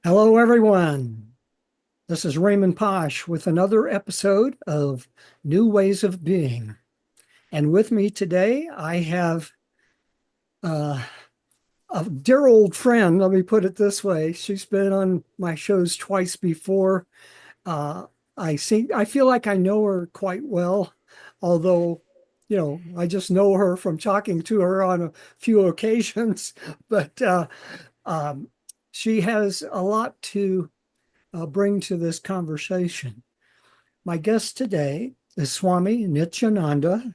Hello, everyone. This is Raymond Posch with another episode of New Ways of Being. And with me today, I have uh, a dear old friend. Let me put it this way. She's been on my shows twice before. Uh, I feel like I know her quite well, although, I just know her from talking to her on a few occasions. But um, she has a lot to bring to this conversation. My guest today is Swami Nityananda,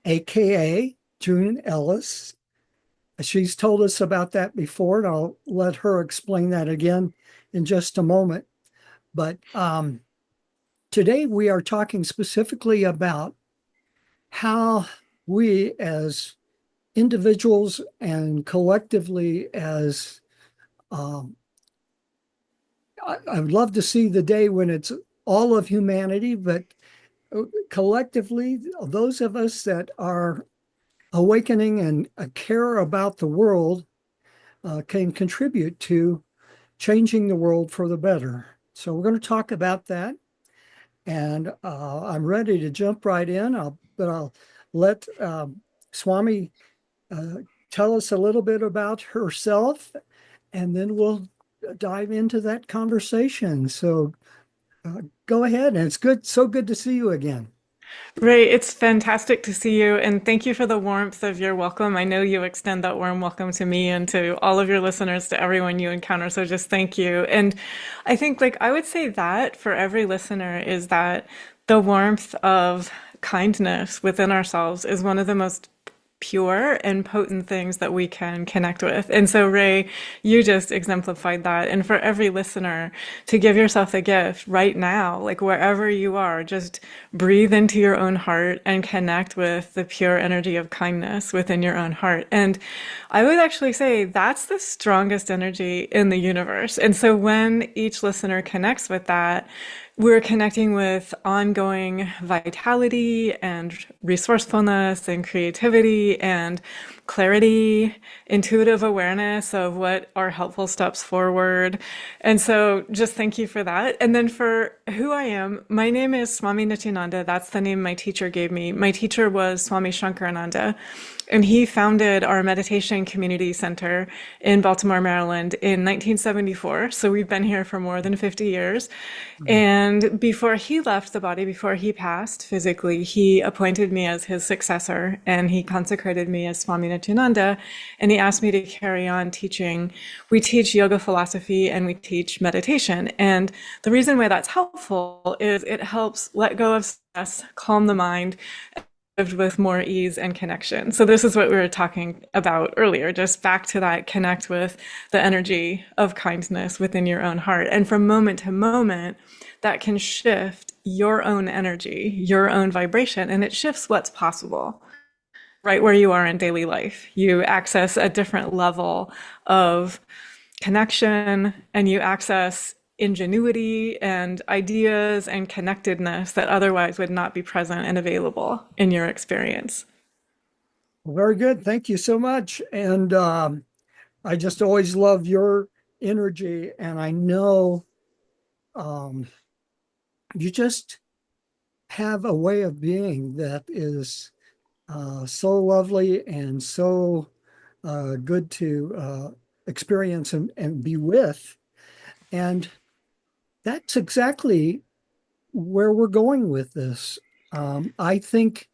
aka June Ellis. She's told us about that before, and I'll let her explain that again in just a moment. But today we are talking specifically about how we, as individuals and collectively, as um, I would love to see the day when it's all of humanity, but collectively, those of us that are awakening and care about the world can contribute to changing the world for the better. So we're going to talk about that, and I'm ready to jump right in. But I'll let Swami uh, tell us a little bit about herself, and then we'll dive into that conversation. So go ahead, and it's good, so good to see you again. Ray, it's fantastic to see you, and thank you for the warmth of your welcome. I know you extend that warm welcome to me and to all of your listeners, to everyone you encounter. So just thank you. And I think, I would say that for every listener is that the warmth of kindness within ourselves is one of the most pure and potent things that we can connect with. And so, Ray, you just exemplified that. And for every listener, to give yourself the gift right now, like wherever you are, just breathe into your own heart and connect with the pure energy of kindness within your own heart. And I would actually say that's the strongest energy in the universe. And so, when each listener connects with that, we're connecting with ongoing vitality and resourcefulness and creativity and clarity, intuitive awareness of what are helpful steps forward. And so just thank you for that. And then for who I am, my name is Swami Nityananda. That's the name my teacher gave me. My teacher was Swami Shankarananda, and he founded our meditation community center in Baltimore, Maryland in 1974. So we've been here for more than 50 years. And before he left the body, before he passed physically, he appointed me as his successor and he consecrated me as Swami Nityananda. And he asked me to carry on teaching. We teach yoga philosophy and we teach meditation. And the reason why that's helpful is it helps let go of stress, calm the mind, lived with more ease and connection. So this is what we were talking about earlier, just back to that connect with the energy of kindness within your own heart. And from moment to moment, that can shift your own energy, your own vibration, and it shifts what's possible right where you are in daily life. You access a different level of connection and you access ingenuity and ideas and connectedness that otherwise would not be present and available in your experience. Well, very good. Thank you so much. And I just always love your energy. And I know um, you just have a way of being that is so lovely and so good to experience and be with. And that's exactly where we're going with this. I think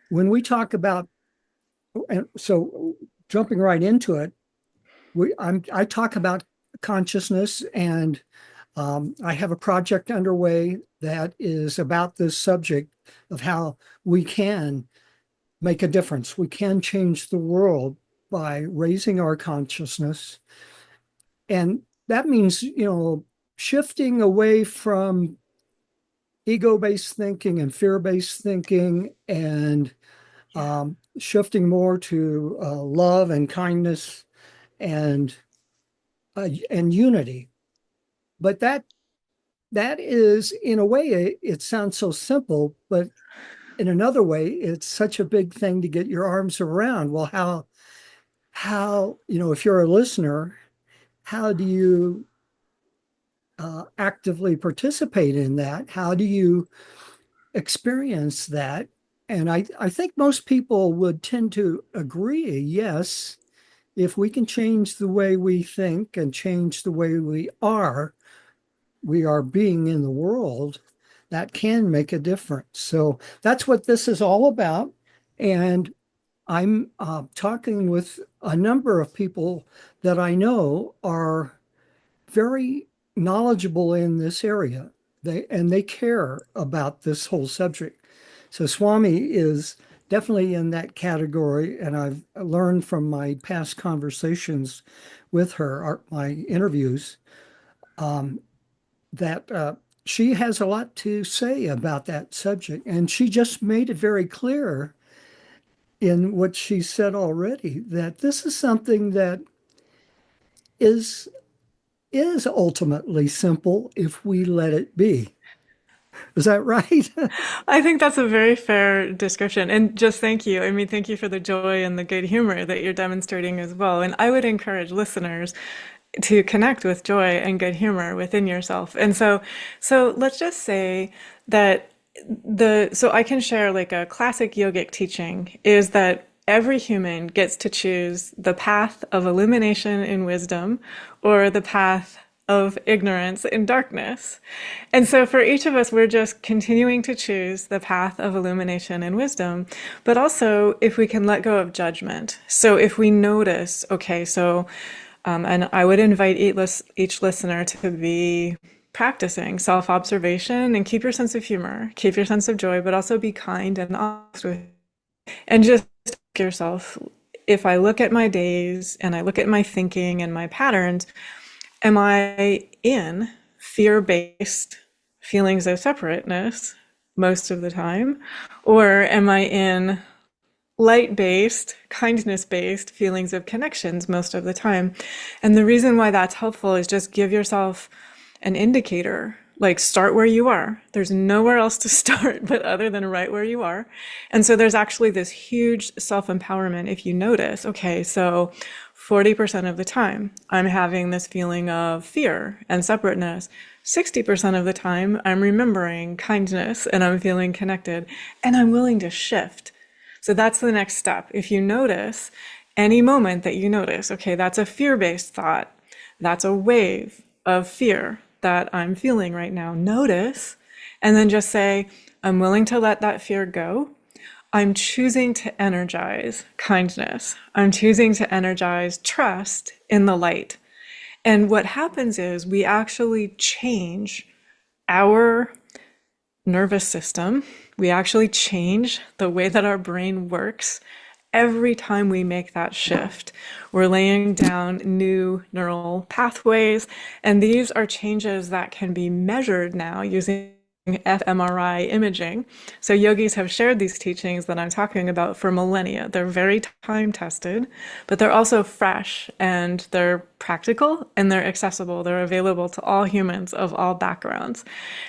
when we talk about, and so jumping right into it, I talk about consciousness, and I have a project underway that is about this subject of how we can make a difference. We can change the world by raising our consciousness. And that means, shifting away from ego-based thinking and fear-based thinking and shifting more to love and kindness and and unity. But that is, in a way, it sounds so simple, but in another way, it's such a big thing to get your arms around. Well, how if you're a listener how do you actively participate in that? How do you experience that? And I think most people would tend to agree, yes, if we can change the way we think and change the way we are being in the world, that can make a difference. So that's what this is all about. And I'm talking with a number of people that I know are very knowledgeable in this area. They care about this whole subject. So Swami is definitely in that category, and I've learned from my past conversations with her, my interviews, that she has a lot to say about that subject, and she just made it very clear in what she said already that this is something that is is ultimately simple if we let it be. Is that right? I think that's a very fair description. And just thank you. I mean, thank you for the joy and the good humor that you're demonstrating as well. And I would encourage listeners to connect with joy and good humor within yourself. And so let's just say that so I can share like a classic yogic teaching is that every human gets to choose the path of illumination in wisdom or the path of ignorance in darkness. And so for each of us, we're just continuing to choose the path of illumination and wisdom, but also if we can let go of judgment. So if we notice, okay, and I would invite each listener to be practicing self-observation and keep your sense of humor, keep your sense of joy, but also be kind and honest with, and just ask yourself, if I look at my days and I look at my thinking and my patterns, am I in fear-based feelings of separateness most of the time? Or am I in light-based, kindness-based feelings of connections most of the time? And the reason why that's helpful is just give yourself an indicator. Like start where you are. There's nowhere else to start but other than right where you are. And so there's actually this huge self-empowerment if you notice, okay, so 40% of the time I'm having this feeling of fear and separateness. 60% of the time I'm remembering kindness and I'm feeling connected and I'm willing to shift. So that's the next step. If you notice any moment that you notice, okay, that's a fear-based thought. That's a wave of fear that I'm feeling right now. Notice, and then just say, I'm willing to let that fear go. I'm choosing to energize kindness. I'm choosing to energize trust in the light. And what happens is we actually change our nervous system. We actually change the way that our brain works every time we make that shift. We're laying down new neural pathways, and these are changes that can be measured now using fMRI imaging. So yogis have shared these teachings that I'm talking about for millennia. They're very time tested, but they're also fresh and they're practical and they're accessible. They're available to all humans of all backgrounds.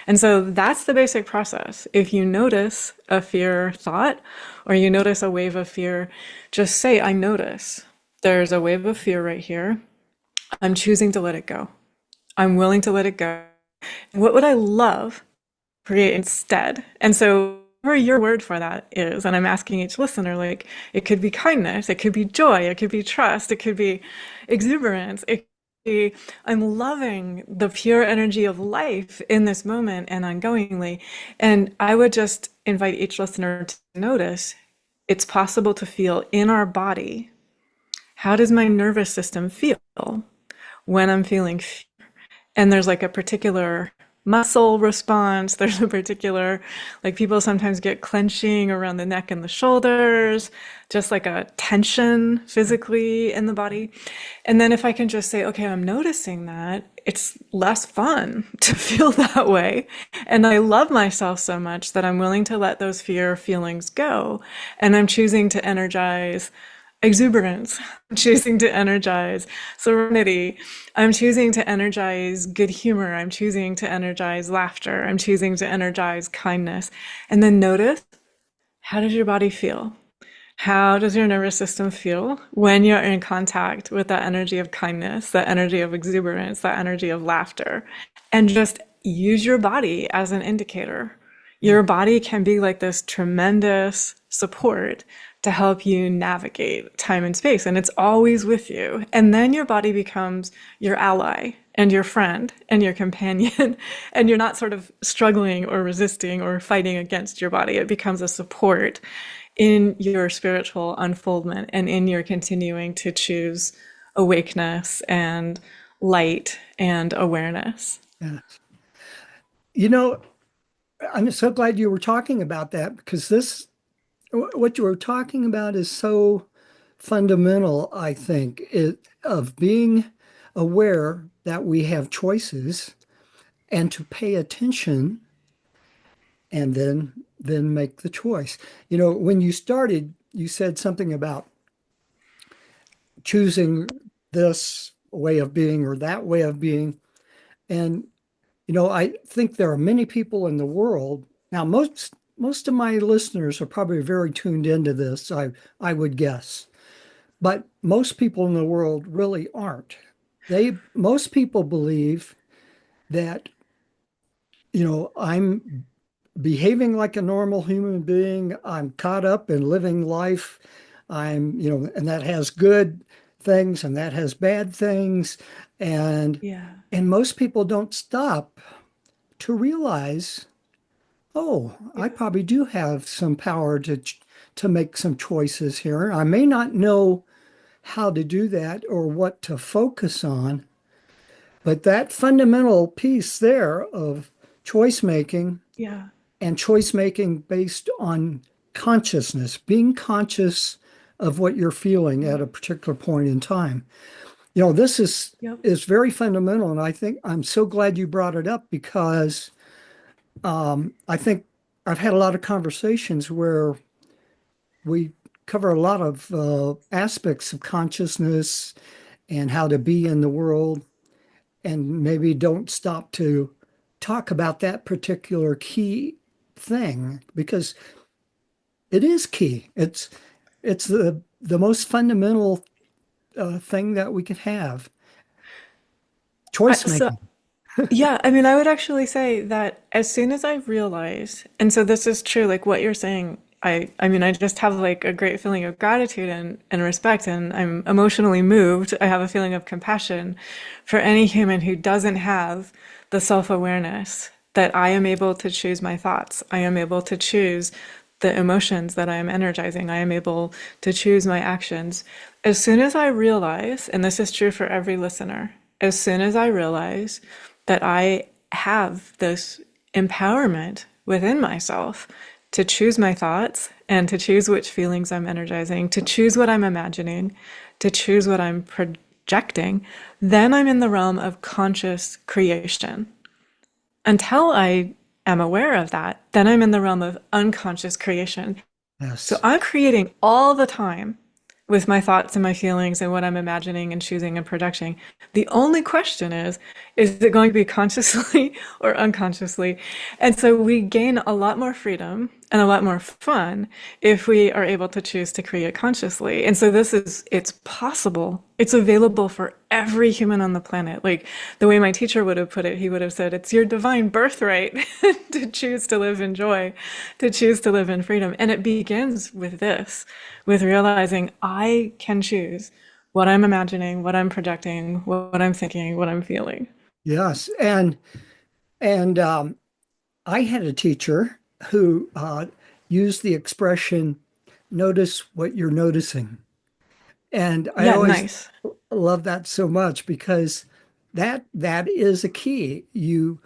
And so that's the basic process. If you notice a fear thought or you notice a wave of fear, just say, I notice there's a wave of fear right here. I'm choosing to let it go. I'm willing to let it go. What would I love create instead? And so whatever your word for that is, and I'm asking each listener, like, it could be kindness, it could be joy, it could be trust, it could be exuberance, it could be, I'm loving the pure energy of life in this moment and ongoingly. And I would just invite each listener to notice it's possible to feel in our body, how does my nervous system feel when I'm feeling fear? And there's like a particular muscle response. There's a particular, like people sometimes get clenching around the neck and the shoulders, just like a tension physically in the body. And then if I can just say, okay, I'm noticing that, it's less fun to feel that way. And I love myself so much that I'm willing to let those fear feelings go. And I'm choosing to energize exuberance. I'm choosing to energize serenity. I'm choosing to energize good humor. I'm choosing to energize laughter. I'm choosing to energize kindness. And then notice, how does your body feel? How does your nervous system feel when you're in contact with that energy of kindness, that energy of exuberance, that energy of laughter? And just use your body as an indicator. Yeah. Your body can be like this tremendous support to help you navigate time and space, and it's always with you. And then your body becomes your ally and your friend and your companion, and you're not sort of struggling or resisting or fighting against your body. It becomes a support in your spiritual unfoldment and in your continuing to choose awakeness and light and awareness. Yeah. You know, I'm so glad you were talking about that because what you were talking about is so fundamental, I think, of being aware that we have choices and to pay attention and then make the choice. When you started, you said something about choosing this way of being or that way of being. And I think there are many people in the world. Now, most of my listeners are probably very tuned into this, I would guess. But most people in the world really aren't. Most people believe that, I'm behaving like a normal human being. I'm caught up in living life. And that has good things and that has bad things. And Yeah. and most people don't stop to realize, oh, I Yeah. probably do have some power to make some choices here. I may not know how to do that or what to focus on, but that fundamental piece there of choice making Yeah. and choice making based on consciousness, being conscious of what you're feeling Yeah. at a particular point in time. This is Yep. is very fundamental, and I think I'm so glad you brought it up because I think I've had a lot of conversations where we cover a lot of aspects of consciousness and how to be in the world, and maybe don't stop to talk about that particular key thing because it is key. It's the most fundamental thing that we can have. Choice So making. yeah, I mean, I would actually say that as soon as I realized, and so this is true, like what you're saying, I mean, I just have like a great feeling of gratitude and respect, and I'm emotionally moved. I have a feeling of compassion for any human who doesn't have the self-awareness that I am able to choose my thoughts. I am able to choose the emotions that I am energizing. I am able to choose my actions. As soon as I realize, and this is true for every listener, as soon as I realize that I have this empowerment within myself to choose my thoughts and to choose which feelings I'm energizing, to choose what I'm imagining, to choose what I'm projecting, then I'm in the realm of conscious creation. Until I am aware of that, then I'm in the realm of unconscious creation. So Yes. I'm creating all the time with my thoughts and my feelings and what I'm imagining and choosing and projecting. The only question is it going to be consciously or unconsciously? And so we gain a lot more freedom and a lot more fun if we are able to choose to create consciously. And so it's possible. It's available for every human on the planet. Like the way my teacher would have put it, he would have said, it's your divine birthright to choose to live in joy, to choose to live in freedom. And it begins with this, with realizing I can choose what I'm imagining, what I'm projecting, what I'm thinking, what I'm feeling. Yes. And I had a teacher who used the expression, notice what you're noticing. And I Yeah, always nice. love that so much because that is a key. You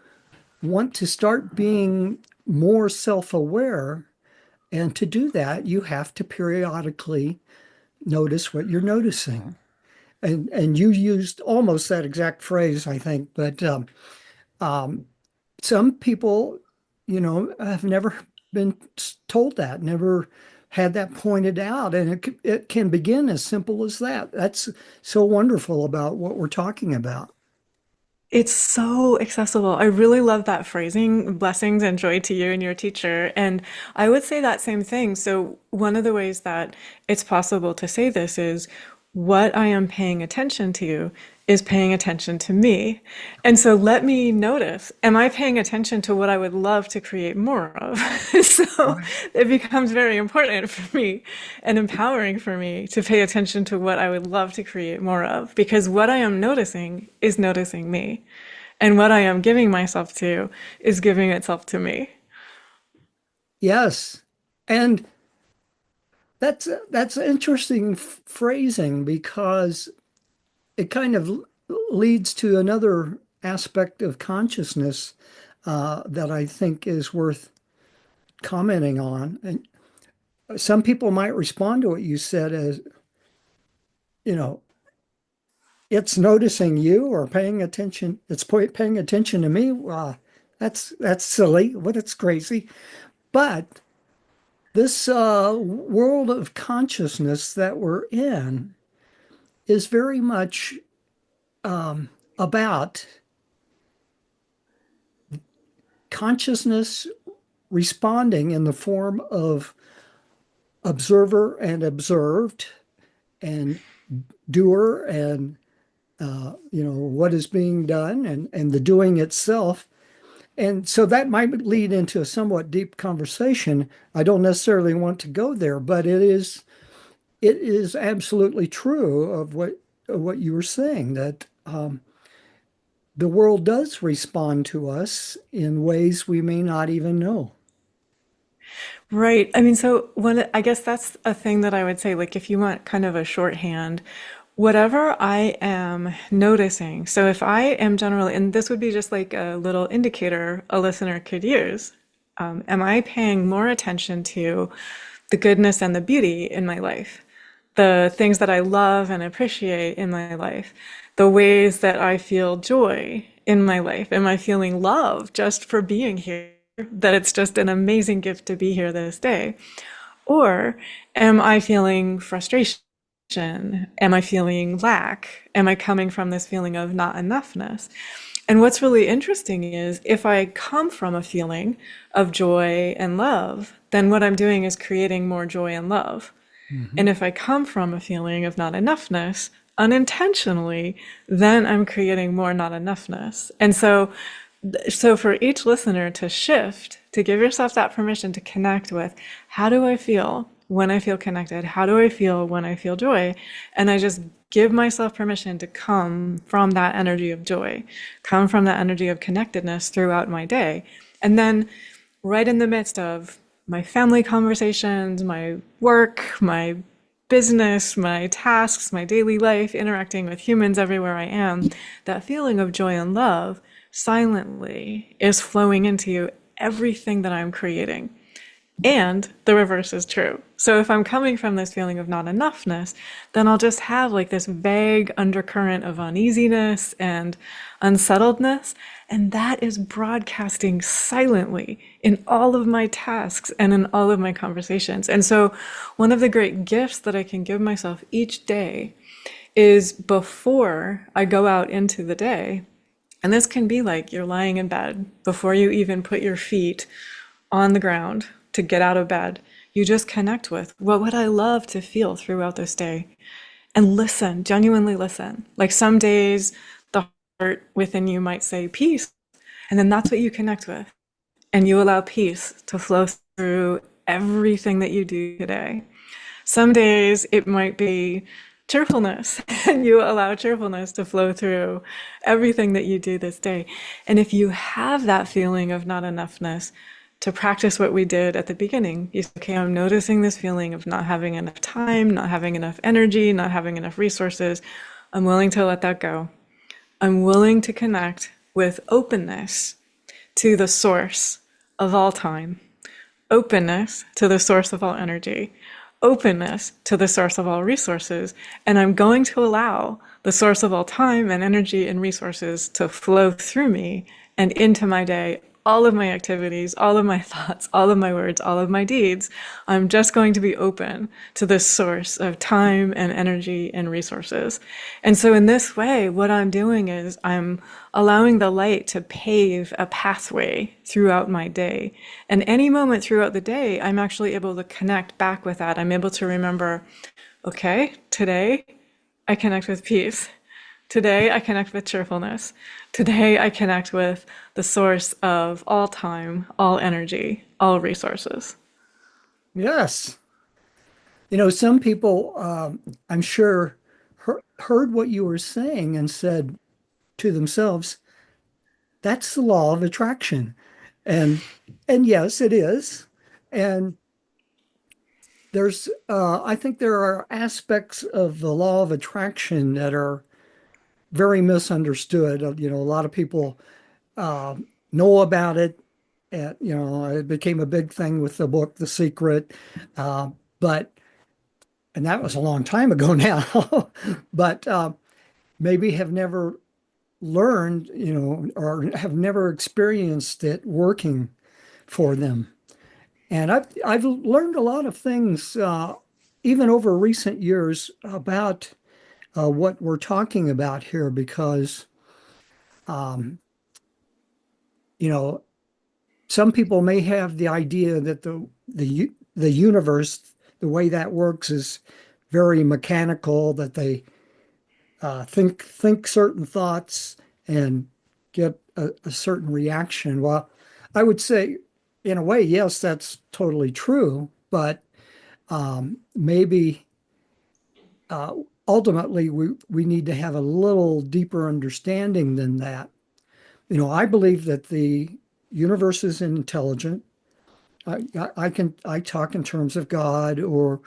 want to start being more self-aware, and to do that, you have to periodically notice what you're noticing. And you used almost that exact phrase, I think, but some people, have never been told that, never had that pointed out, and it can begin as simple as that. That's so wonderful about what we're talking about. It's so accessible. I really love that phrasing, blessings and joy to you and your teacher. And I would say that same thing. So, one of the ways that it's possible to say this is what I am paying attention to is paying attention to me. And so, let me notice, am I paying attention to what I would love to create more of? So, Right. it becomes very important for me and empowering for me to pay attention to what I would love to create more of, because what I am noticing is noticing me. And what I am giving myself to is giving itself to me. Yes. And that's interesting phrasing because it kind of leads to another aspect of consciousness that I think is worth commenting on. And some people might respond to what you said as, you know, it's noticing you or paying attention. It's paying attention to me. That's silly. But it's crazy. But this world of consciousness that we're in is very much about consciousness responding in the form of observer and observed and doer and what is being done and the doing itself. And so that might lead into a somewhat deep conversation. I don't necessarily want to go there, but it is absolutely true of what you were saying that the world does respond to us in ways we may not even know. Right. I mean, so I guess that's a thing that I would say, like, if you want kind of a shorthand, whatever I am noticing. So if I am generally, and this would be just like a little indicator a listener could use, am I paying more attention to the goodness and the beauty in my life? The things that I love and appreciate in my life, the ways that I feel joy in my life. Am I feeling love just for being here? That it's just an amazing gift to be here this day? Or am I feeling frustration? Am I feeling lack? Am I coming from this feeling of not enoughness? And what's really interesting is if I come from a feeling of joy and love, then what I'm doing is creating more joy and love. Mhm. And if I come from a feeling of not enoughness unintentionally, then I'm creating more not enoughness. And so for each listener to shift, to give yourself that permission to connect with, how do I feel when I feel connected? How do I feel when I feel joy? And I just give myself permission to come from that energy of joy, come from that energy of connectedness throughout my day. And then right in the midst of my family conversations, my work, my business, my tasks, my daily life, interacting with humans everywhere I am, that feeling of joy and love silently is flowing into everything that I'm creating. And the reverse is true. So if I'm coming from this feeling of not enoughness, then I'll just have like this vague undercurrent of uneasiness and unsettledness. And that is broadcasting silently in all of my tasks and in all of my conversations. And so one of the great gifts that I can give myself each day is before I go out into the day. And this can be like you're lying in bed before you even put your feet on the ground to get out of bed. You just connect with what would I love to feel throughout this day and listen, genuinely listen. Like some days, the heart within you might say peace, and then that's what you connect with. And you allow peace to flow through everything that you do today. Some days it might be cheerfulness, and you allow cheerfulness to flow through everything that you do this day. And if you have that feeling of not enoughness, to practice what we did at the beginning, you say, okay, I'm noticing this feeling of not having enough time, not having enough energy, not having enough resources. I'm willing to let that go. I'm willing to connect with openness to the source of all time, openness to the source of all energy, openness to the source of all resources. And I'm going to allow the source of all time and energy and resources to flow through me and into my day all of my activities, all of my thoughts, all of my words, all of my deeds, I'm just going to be open to this source of time and energy and resources. And so in this way, what I'm doing is I'm allowing the light to pave a pathway throughout my day. And any moment throughout the day, I'm actually able to connect back with that. I'm able to remember, okay, today I connect with peace. Today, I connect with cheerfulness. Today, I connect with the source of all time, all energy, all resources. Yes. Some people, I'm sure, heard what you were saying and said to themselves, that's the law of attraction. And and yes, it is. And I think there are aspects of the law of attraction that are very misunderstood. A lot of people uh, know about it. And, it became a big thing with the book, The Secret. Uh, but, and that was a long time ago now, but maybe have never learned, or have never experienced it working for them. And I've learned a lot of things, even over recent years, about what we're talking about here, because um, you know some people may have the idea that the universe, the way that works, is very mechanical. That they think certain thoughts and get a certain reaction. Well, I would say, in a way, yes, that's totally true. But maybe uh, ultimately we need to have a little deeper understanding than that. I believe that the universe is intelligent. I talk in terms of God or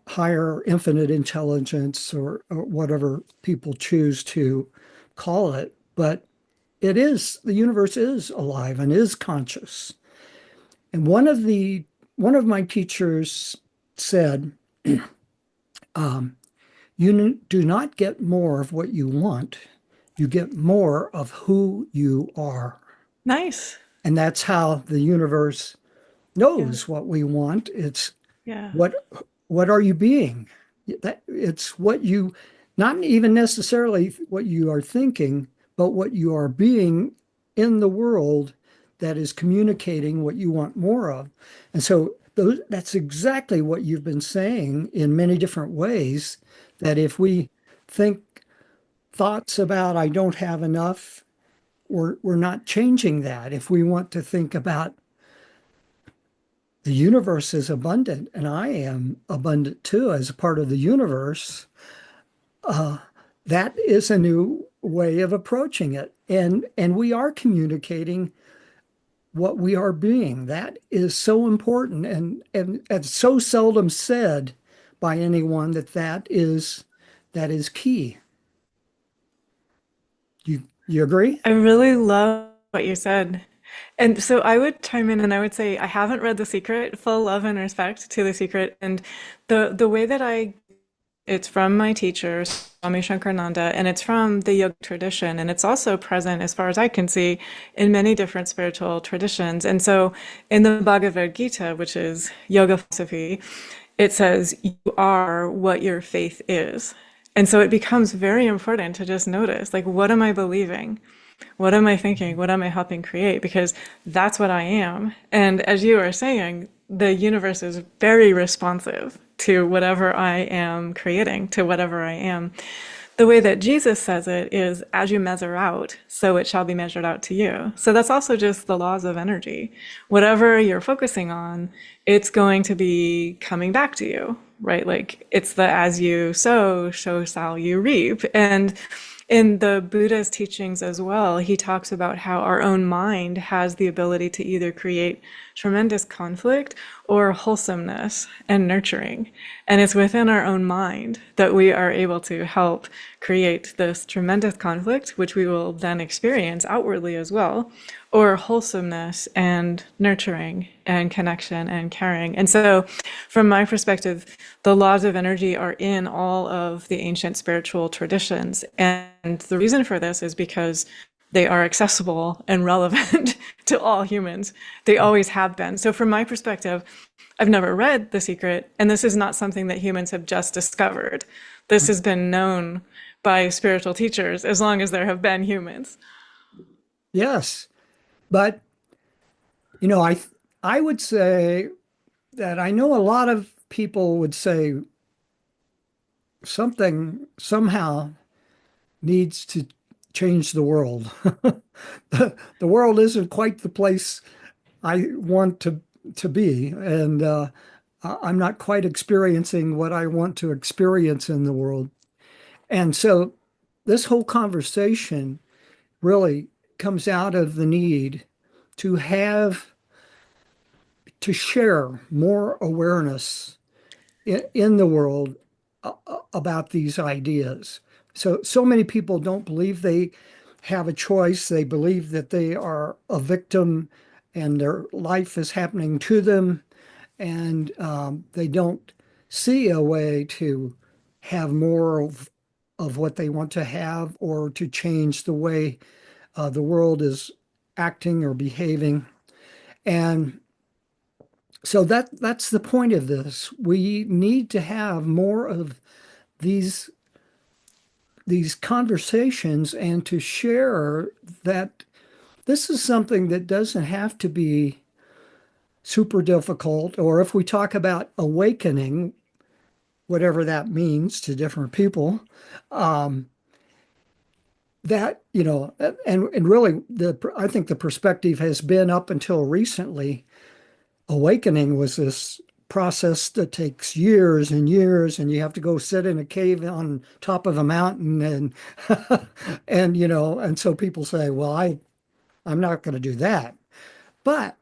higher infinite intelligence, or whatever people choose to call it. But the universe is alive and is conscious. And one of my teachers said, um, you do not get more of what you want, you get more of who you are. Nice. And that's how the universe Yeah. knows what we want. It's Yeah. what what are you being? It's what you, not even necessarily what you are thinking, but what you are being in the world that is communicating what you want more of. And so that's exactly what you've been saying in many different ways, that if we think thoughts about I don't have enough, we're not changing that. If we want to think about the universe is abundant and I am abundant too as a part of the universe, uh, that is a new way of approaching it. And we are communicating what we are being. That is so important, and it's so seldom said by anyone that is key. You agree? I really love what you said. And so I would chime in and I would say I haven't read The Secret. Full love and respect to The Secret. And the way that it's from my teacher, Swami Shankarananda, and it's from the yoga tradition. And it's also present, as far as I can see, in many different spiritual traditions. And so in the Bhagavad Gita, which is yoga philosophy, it says, you are what your faith is. And so it becomes very important to just notice, like, what am I believing? What am I thinking? What am I helping create? Because that's what I am. And as you are saying, the universe is very responsive to whatever I am creating, to whatever I am. The way that Jesus says it is, as you measure out, so it shall be measured out to you. So that's also just the laws of energy. Whatever you're focusing on, it's going to be coming back to you, right? Like it's the as you sow, so shall you reap. And in the Buddha's teachings as well, he talks about how our own mind has the ability to either create tremendous conflict or wholesomeness and nurturing. And it's within our own mind that we are able to help create this tremendous conflict, which we will then experience outwardly as well, or wholesomeness and nurturing and connection and caring. And so, from my perspective, the laws of energy are in all of the ancient spiritual traditions. And the reason for this is because they are accessible and relevant to all humans. They always have been. So from my perspective, I've never read The Secret, and this is not something that humans have just discovered. This has been known by spiritual teachers as long as there have been humans. Yes, but you know, I would say that I know a lot of people would say something somehow needs to change the world. The world isn't quite the place I want to be, and I'm not quite experiencing what I want to experience in the world. And so this whole conversation really comes out of the need to have to share more awareness in the world about these ideas. So many people don't believe they have a choice. They believe that they are a victim and their life is happening to them, and they don't see a way to have more of what they want to have or to change the way the world is acting or behaving. And so that's the point of this. We need to have more of these these conversations and to share that this is something that doesn't have to be super difficult. Or if we talk about awakening, whatever that means to different people, um, that and really I think the perspective has been up until recently. Awakening was this process that takes years and years, and you have to go sit in a cave on top of a mountain, and and so people say, well, I'm not going to do that. But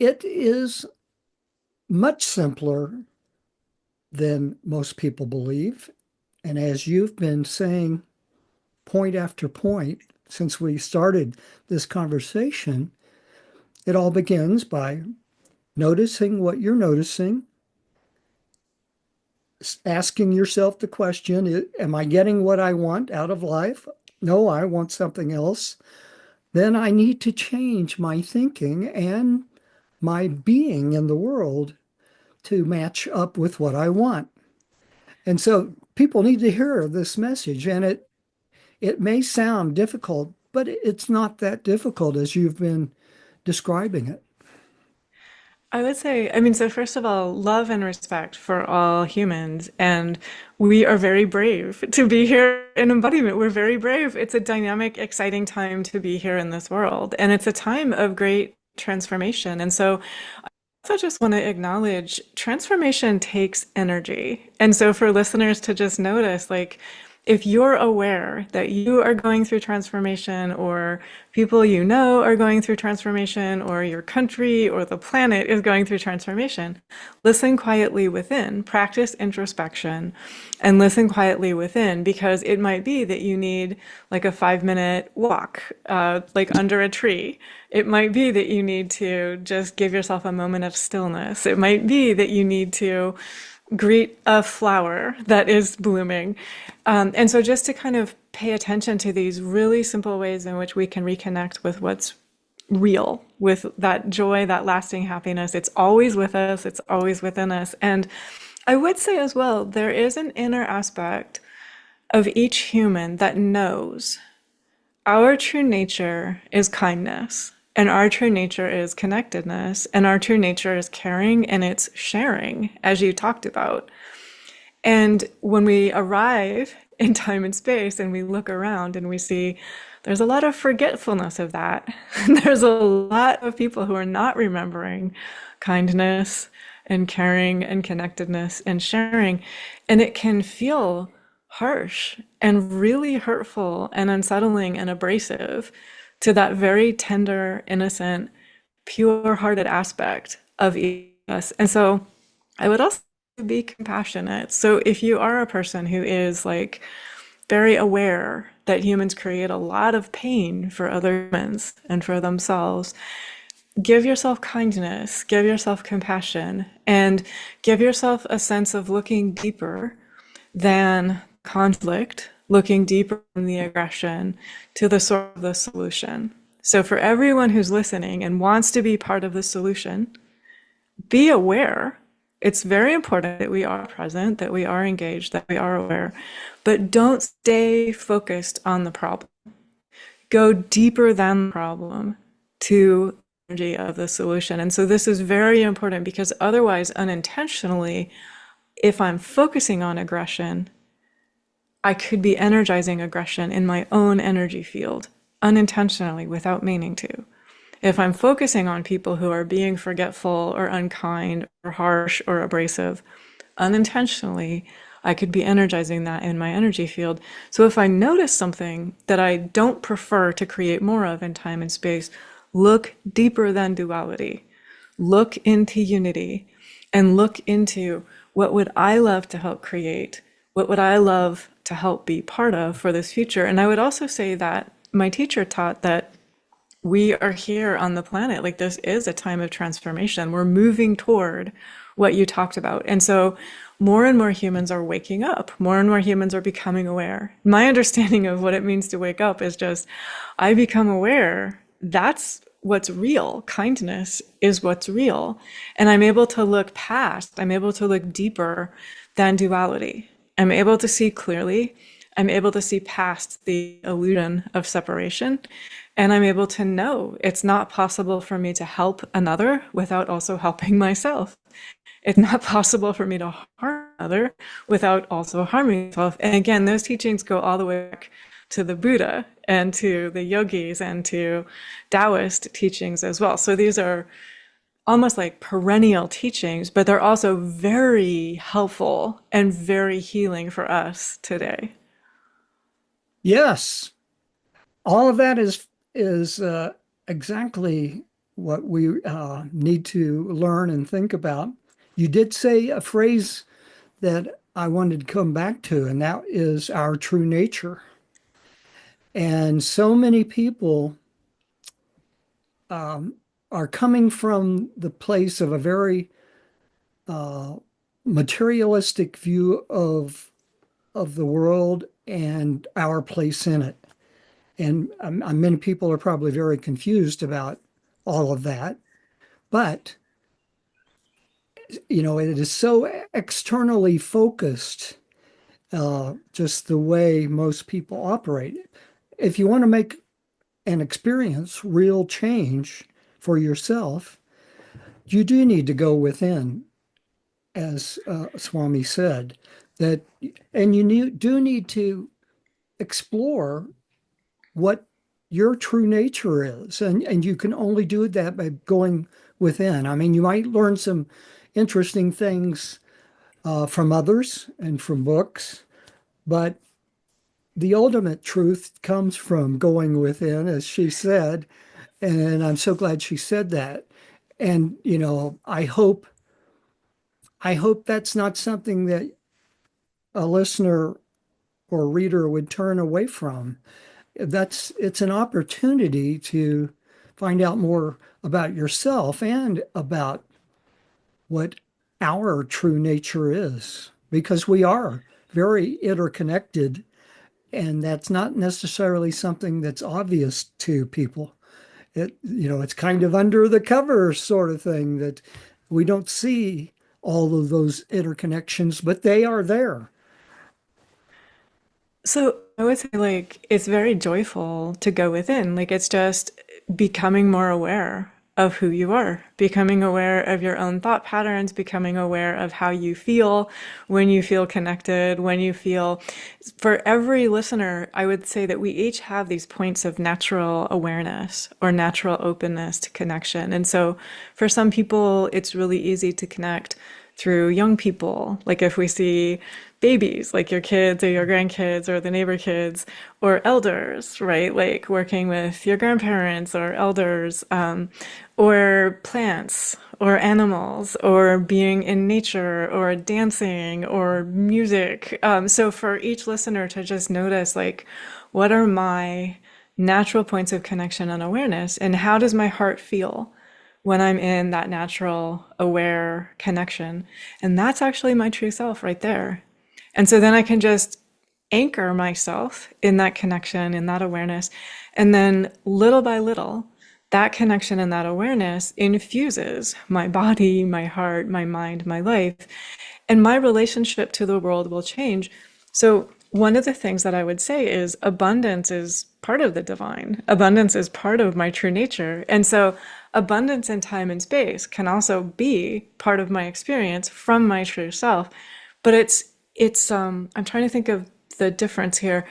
it is much simpler than most people believe. And as you've been saying point after point since we started this conversation, it all begins by noticing what you're noticing, asking yourself the question, am I getting what I want out of life? No, I want something else. Then I need to change my thinking and my being in the world to match up with what I want. And so people need to hear this message. And it may sound difficult, but it's not that difficult as you've been describing it. I would say, I mean, so first of all, love and respect for all humans. And we are very brave to be here in embodiment. We're very brave. It's a dynamic, exciting time to be here in this world. And it's a time of great transformation. And so I also just want to acknowledge transformation takes energy. And so for listeners to just notice, like, if you're aware that you are going through transformation, or people you know are going through transformation, or your country or the planet is going through transformation, listen quietly within, practice introspection, and listen quietly within, because it might be that you need like a 5-minute walk, like under a tree. It might be that you need to just give yourself a moment of stillness. It might be that you need to greet a flower that is blooming. And so just to kind of pay attention to these really simple ways in which we can reconnect with what's real, with that joy, that lasting happiness. It's always with us. It's always within us. And I would say as well, there is an inner aspect of each human that knows our true nature is kindness. And our true nature is connectedness, and our true nature is caring, and it's sharing, as you talked about. And when we arrive in time and space and we look around and we see there's a lot of forgetfulness of that. There's a lot of people who are not remembering kindness and caring and connectedness and sharing. And it can feel harsh and really hurtful and unsettling and abrasive to that very tender, innocent, pure-hearted aspect of us. And so I would also be compassionate. So if you are a person who is like very aware that humans create a lot of pain for other humans and for themselves, give yourself kindness, give yourself compassion, and give yourself a sense of looking deeper than conflict looking deeper in the aggression to the source of the solution. So for everyone who's listening and wants to be part of the solution, be aware. It's very important that we are present, that we are engaged, that we are aware, but don't stay focused on the problem. Go deeper than the problem to the energy of the solution. And so this is very important because otherwise, unintentionally, if I'm focusing on aggression, I could be energizing aggression in my own energy field unintentionally without meaning to. If I'm focusing on people who are being forgetful or unkind or harsh or abrasive, unintentionally, I could be energizing that in my energy field. So if I notice something that I don't prefer to create more of in time and space, look deeper than duality. Look into unity and look into what would I love to help create? What would I love to help be part of for this future? And I would also say that my teacher taught that we are here on the planet. Like this is a time of transformation. We're moving toward what you talked about. And so more and more humans are waking up. More and more humans are becoming aware. My understanding of what it means to wake up is just, I become aware. That's what's real. Kindness is what's real. And I'm able to look past, I'm able to look deeper than duality. I'm able to see clearly. I'm able to see past the illusion of separation. And I'm able to know it's not possible for me to help another without also helping myself. It's not possible for me to harm another without also harming myself. And again, those teachings go all the way back to the Buddha and to the yogis and to Taoist teachings as well. So these are almost like perennial teachings, but they're also very helpful and very healing for us today. Yes, all of that is exactly what we need to learn and think about. You did say a phrase that I wanted to come back to, and that is our true nature. And so many people are coming from the place of a very uh, materialistic view of the world and our place in it. And many people are probably very confused about all of that. But, it is so externally focused, just the way most people operate. If you want to make and experience real change for yourself, you do need to go within, as Swami said, that, and do need to explore what your true nature is. And you can only do that by going within. I mean, you might learn some interesting things from others and from books, but the ultimate truth comes from going within, as she said. And I'm so glad she said that. And, I hope that's not something that a listener or reader would turn away from. It's an opportunity to find out more about yourself and about what our true nature is, because we are very interconnected, and that's not necessarily something that's obvious to people. It's kind of under the cover sort of thing that we don't see all of those interconnections, but they are there. So I would say, like, it's very joyful to go within. Like, it's just becoming more aware of who you are, becoming aware of your own thought patterns, becoming aware of how you feel when you feel connected, when you feel. For every listener, I would say that we each have these points of natural awareness or natural openness to connection. And so for some people, it's really easy to connect through young people. Like if we see babies, like your kids or your grandkids or the neighbor kids, or elders, right? Like working with your grandparents or elders, or plants or animals, or being in nature or dancing or music. So for each listener to just notice, like, what are my natural points of connection and awareness, and how does my heart feel when I'm in that natural, aware connection? And that's actually my true self right there. And so then I can just anchor myself in that connection, in that awareness. And then little by little, that connection and that awareness infuses my body, my heart, my mind, my life, and my relationship to the world will change. So, one of the things that I would say is abundance is part of the divine. Abundance is part of my true nature. And so, abundance in time and space can also be part of my experience from my true self. But I'm trying to think of the difference here.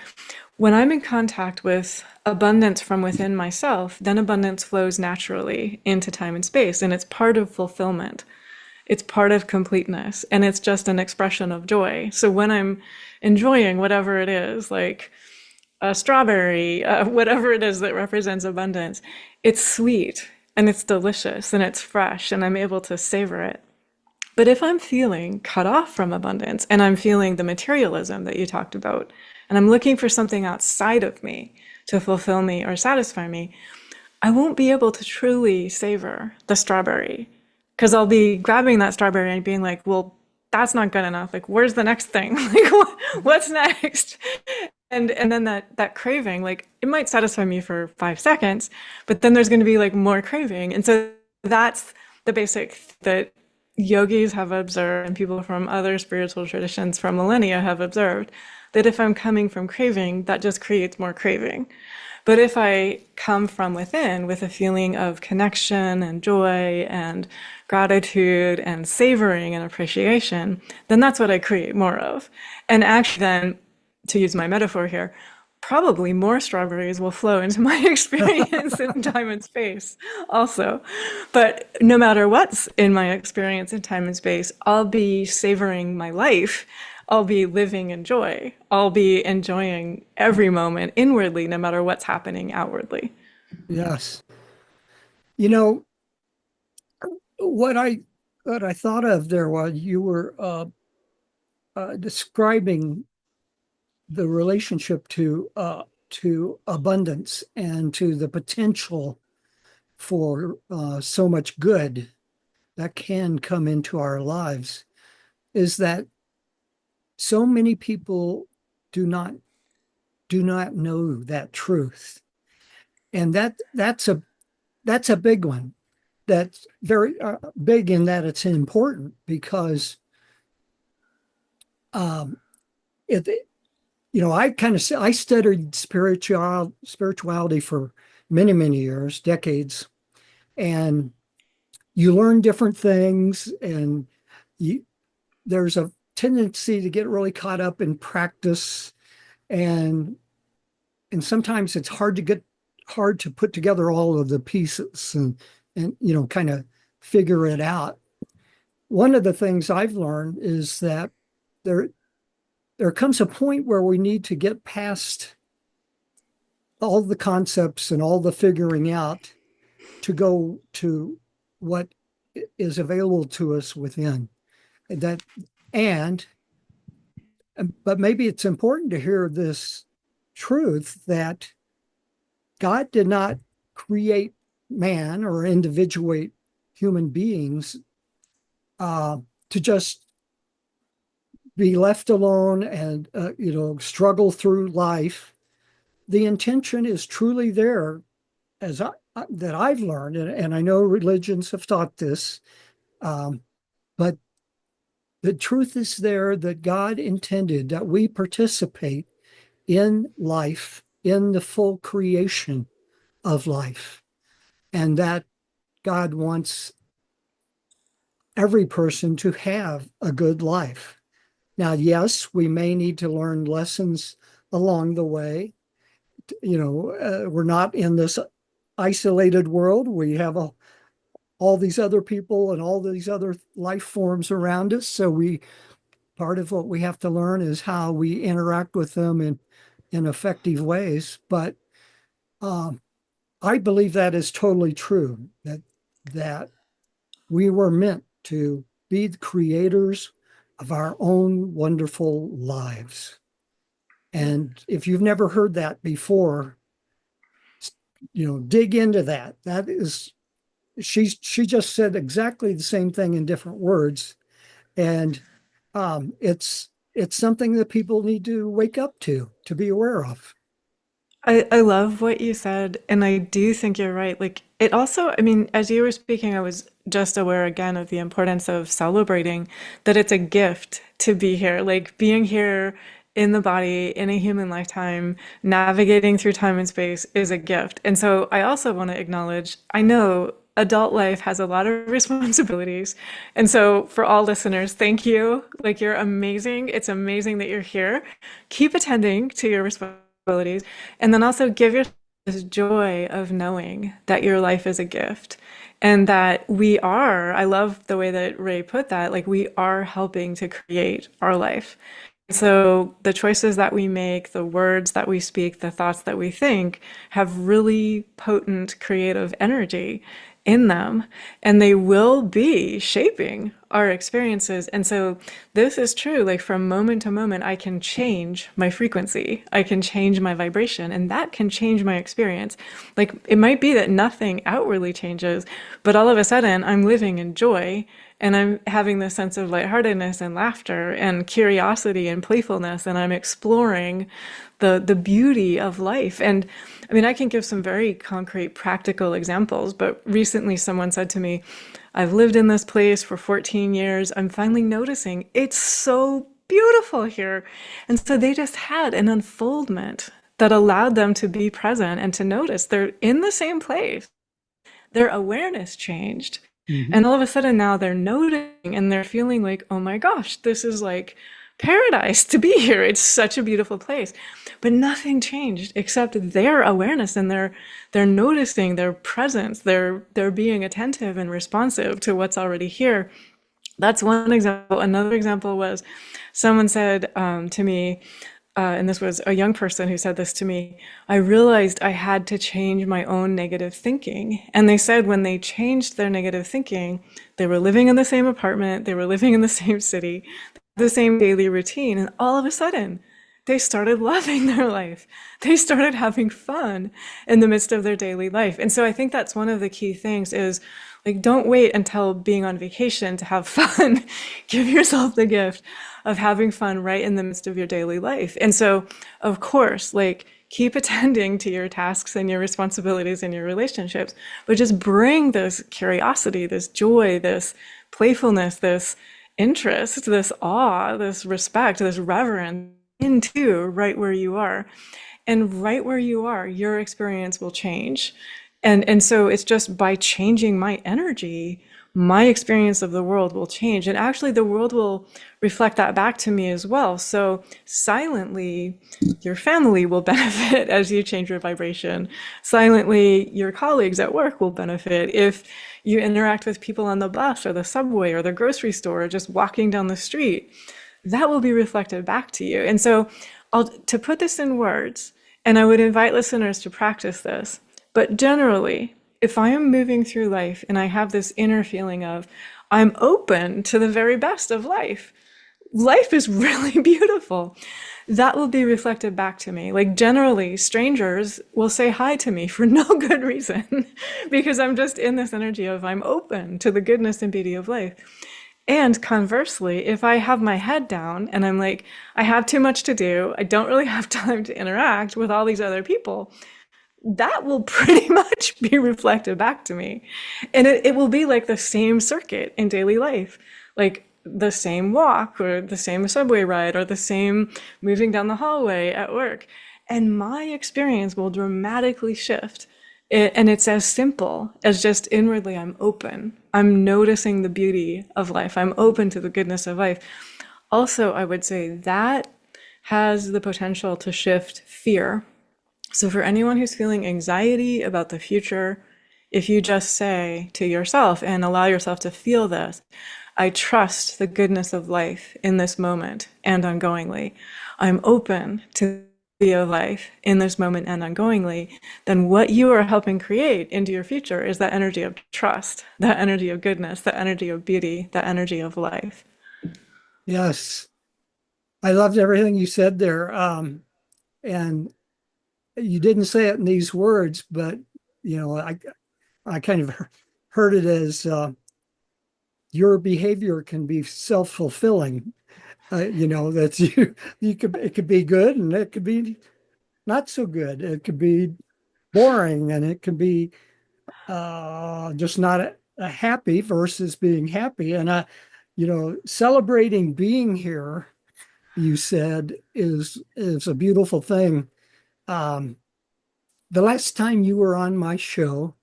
When I'm in contact with abundance from within myself, then abundance flows naturally into time and space, and it's part of fulfillment. It's part of completeness, and it's just an expression of joy. So when I'm enjoying whatever it is, like a strawberry, whatever it is that represents abundance, it's sweet and it's delicious and it's fresh, and I'm able to savor it. But if I'm feeling cut off from abundance and I'm feeling the materialism that you talked about, and I'm looking for something outside of me to fulfill me or satisfy me, I won't be able to truly savor the strawberry because I'll be grabbing that strawberry and being like, well, that's not good enough. Like, where's the next thing? Like, what's next? And then that craving, like, it might satisfy me for 5 seconds, but then there's going to be like more craving. And so that's the basic that yogis have observed and people from other spiritual traditions from millennia have observed, that if I'm coming from craving, that just creates more craving. But if I come from within with a feeling of connection and joy and gratitude and savoring and appreciation, then that's what I create more of. And actually, then, to use my metaphor here, probably more strawberries will flow into my experience in time and space also. But no matter what's in my experience in time and space, I'll be savoring my life. I'll be living in joy. I'll be enjoying every moment inwardly, no matter what's happening outwardly. Yes. You know, what I what I thought of there while you were describing the relationship to abundance and to the potential for so much good that can come into our lives is that so many people do not do not know that truth, and that's a big one. That's very big in that it's important because um, it I kind of I studied spirituality for many years, decades, and you learn different things, and you, there's a tendency to get really caught up in practice, and sometimes it's hard to put together all of the pieces and kind of figure it out. One of the things I've learned is that there there comes a point where we need to get past all the concepts and all the figuring out to go to what is available to us within that. And but maybe it's important to hear this truth that God did not create man or individuate human beings to just be left alone and struggle through life. The intention is truly there, as that I've learned, and I know religions have taught this, um, but the truth is there that God intended that we participate in life, in the full creation of life, and that God wants every person to have a good life. Now, yes, we may need to learn lessons along the way. We're not in this isolated world. We have all these other people and all these other life forms around us. So part of what we have to learn is how we interact with them in effective ways. But um, I believe that is totally true. That we were meant to be the creators of our own wonderful lives. And if you've never heard that before, dig into that. That is, she just said exactly the same thing in different words, and it's it's something that people need to wake up to be aware of. I love what you said, and I do think you're right. Like, it also, I mean, as you were speaking, I was just aware again of the importance of celebrating that it's a gift to be here. Like, being here in the body, in a human lifetime, navigating through time and space is a gift. And so I also want to acknowledge, I know adult life has a lot of responsibilities. And so for all listeners, thank you. Like, you're amazing. It's amazing that you're here. Keep attending to your responsibilities. And then also give yourself this joy of knowing that your life is a gift and that we are, I love the way that Ray put that, like we are helping to create our life. So the choices that we make, the words that we speak, the thoughts that we think have really potent creative energy in them, and they will be shaping our experiences. And so this is true, like from moment to moment, I can change my frequency, I can change my vibration, and that can change my experience. Like it might be that nothing outwardly changes, but all of a sudden I'm living in joy and I'm having this sense of lightheartedness and laughter and curiosity and playfulness, and I'm exploring the beauty of life. And I mean, I can give some very concrete, practical examples, but recently someone said to me, I've lived in this place for 14 years. I'm finally noticing it's so beautiful here. And so they just had an unfoldment that allowed them to be present and to notice they're in the same place. Their awareness changed. Mhm. And all of a sudden now they're noticing and they're feeling like, oh my gosh, this is like paradise to be here. It's such a beautiful place. But nothing changed except their awareness and they're noticing their presence. They're being attentive and responsive to what's already here. That's one example. Another example was someone said to me, and this was a young person who said this to me, I realized I had to change my own negative thinking. And they said when they changed their negative thinking, they were living in the same apartment, they were living in the same city, the same daily routine, and all of a sudden, they started loving their life. They started having fun in the midst of their daily life. And so I think that's one of the key things is like, don't wait until being on vacation to have fun. Give yourself the gift of having fun right in the midst of your daily life. And so, of course, like, keep attending to your tasks and your responsibilities and your relationships, but just bring this curiosity, this joy, this playfulness, this interest, this awe, this respect, this reverence into right where you are. And right where you are, your experience will change. And so it's just by changing my energy, my experience of the world will change. And actually the world will reflect that back to me as well. So silently, your family will benefit as you change your vibration. Silently, your colleagues at work will benefit. If you interact with people on the bus or the subway or the grocery store or just walking down the street, that will be reflected back to you. And so to put this in words, and I would invite listeners to practice this, but generally, if I am moving through life and I have this inner feeling of I'm open to the very best of life, life is really beautiful. That will be reflected back to me. Like generally, strangers will say hi to me for no good reason because I'm just in this energy of I'm open to the goodness and beauty of life. And conversely, if I have my head down and I'm like, I have too much to do, I don't really have time to interact with all these other people, that will pretty much be reflected back to me. And it will be like the same circuit in daily life, like the same walk or the same subway ride or the same moving down the hallway at work. And my experience will dramatically shift. And it's as simple as just inwardly, I'm open. I'm noticing the beauty of life. I'm open to the goodness of life. Also, I would say that has the potential to shift fear. So for anyone who's feeling anxiety about the future, if you just say to yourself and allow yourself to feel this, I trust the goodness of life in this moment and ongoingly. I'm open to the of life in this moment and ongoingly, then what you are helping create into your future is that energy of trust, that energy of goodness, that energy of beauty, that energy of life. Yes, I loved everything you said there. And you didn't say it in these words, but I kind of heard it as your behavior can be self-fulfilling. That's you could it could be good and it could be not so good. It could be boring and it could be just not a happy versus being happy. And celebrating being here, you said, is a beautiful thing. Um, the last time you were on my show,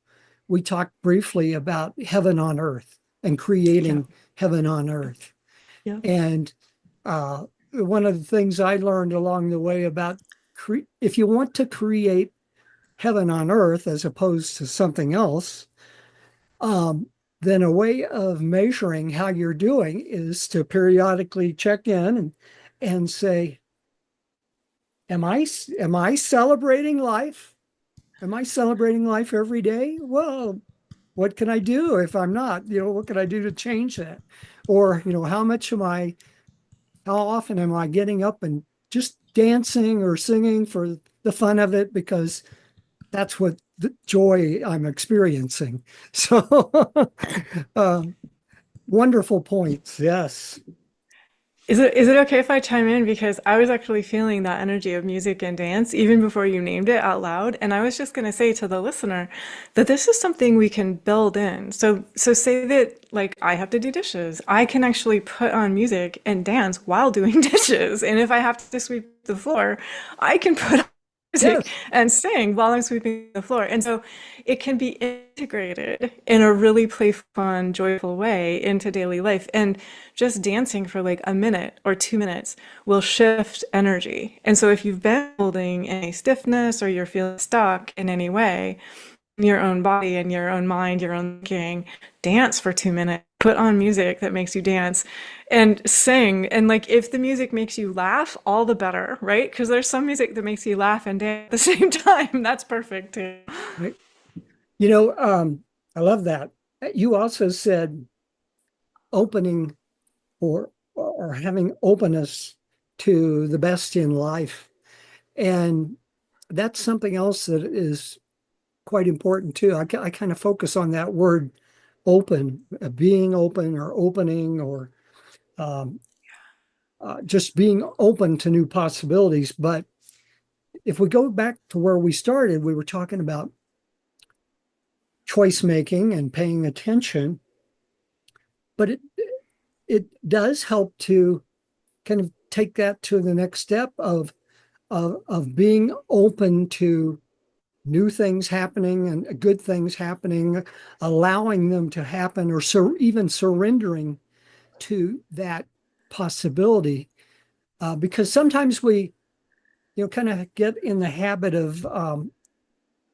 we talked briefly about heaven on earth and Yeah. creating heaven on earth. Yeah. And one of the things I learned along the way about if you want to create heaven on earth as opposed to something else, um, then a way of measuring how you're doing is to periodically check in and say, am I celebrating life? Am I celebrating life every day? Well, what can I do if I'm not? What can I do to change that? Or, how often am I getting up and just dancing or singing for the fun of it because that's what the joy I'm experiencing. So, um, wonderful points. Yes. Is it okay if I chime in? Because I was actually feeling that energy of music and dance even before you named it out loud. And I was just going to say to the listener that this is something we can build in. So say that like I have to do dishes. I can actually put on music and dance while doing dishes. And if I have to sweep the floor, I can put on music Yes. and sing while I'm sweeping the floor. And so it can be integrated in a really playful, fun, joyful way into daily life. And just dancing for like a minute or 2 minutes will shift energy. And so if you've been holding any stiffness or you're feeling stuck in any way, in your own body and your own mind, your own thinking, dance for 2 minutes. Put on music that makes you dance and sing. And like if the music makes you laugh, all the better, right? Because there's some music that makes you laugh and dance at the same time. That's perfect too. Right. You know, I love that. You also said opening or having openness to the best in life. And that's something else that is quite important too. I kind of focus on that word open, being open or opening or um, just being open to new possibilities. But if we go back to where we started, we were talking about choice making and paying attention, but it does help to kind of take that to the next step of being open to new things happening and good things happening, allowing them to happen, or even surrendering to that possibility. Because sometimes we, kind of get in the habit of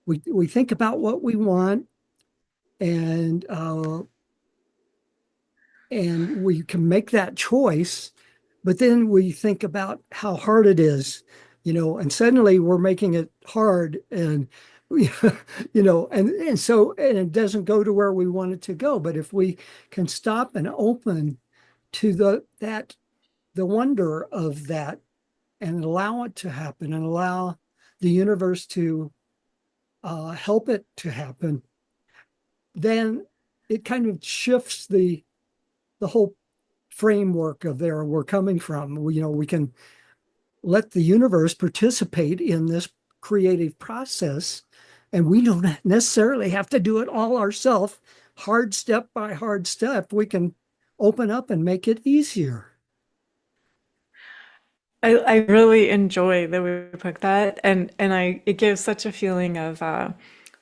we think about what we want, and we can make that choice, but then we think about how hard it is, and suddenly we're making it hard, and we, and it doesn't go to where we want it to go. But if we can stop and open to the wonder of that and allow it to happen and allow the universe to help it to happen, then it kind of shifts the whole framework of there we're coming from. We can let the universe participate in this creative process, and we don't necessarily have to do it all ourselves. Hard step by hard step, we can open up and make it easier. I really enjoy the way we put that, and it gives such a feeling of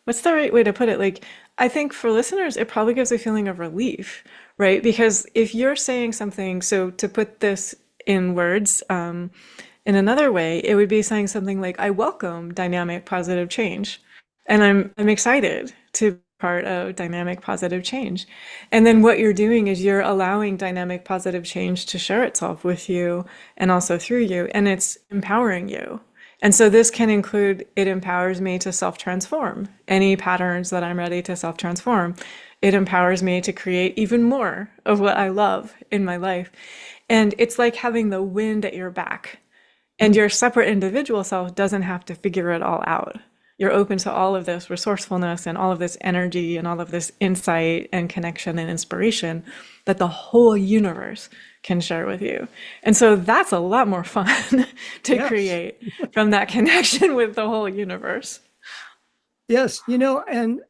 what's the right way to put it? Like I think for listeners, it probably gives a feeling of relief, right? Because if you're saying something, so to put this in words, in another way, it would be saying something like, "I welcome dynamic positive change," and I'm excited to be part of dynamic positive change. And then what you're doing is you're allowing dynamic positive change to share itself with you and also through you, and it's empowering you. And so this can include it empowers me to self-transform any patterns that I'm ready to self-transform. It empowers me to create even more of what I love in my life. And it's like having the wind at your back. And your separate individual self doesn't have to figure it all out. you're open to all of this resourcefulness and all of this energy and all of this insight and connection and inspiration that the whole universe can share with you. And so that's a lot more fun to Yes. create from that connection with the whole universe. Yes. And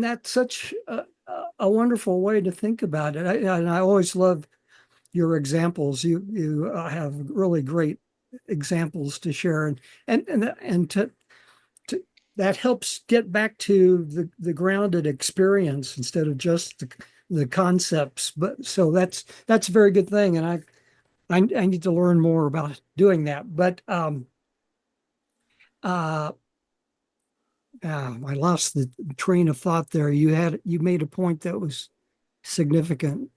that's such a wonderful way to think about it. And I always love your examples. You have really great examples to share, and to that helps get back to the grounded experience instead of just the concepts. But so that's a very good thing, and I need to learn more about doing that. But uh, I lost the train of thought there. You made a point that was significant.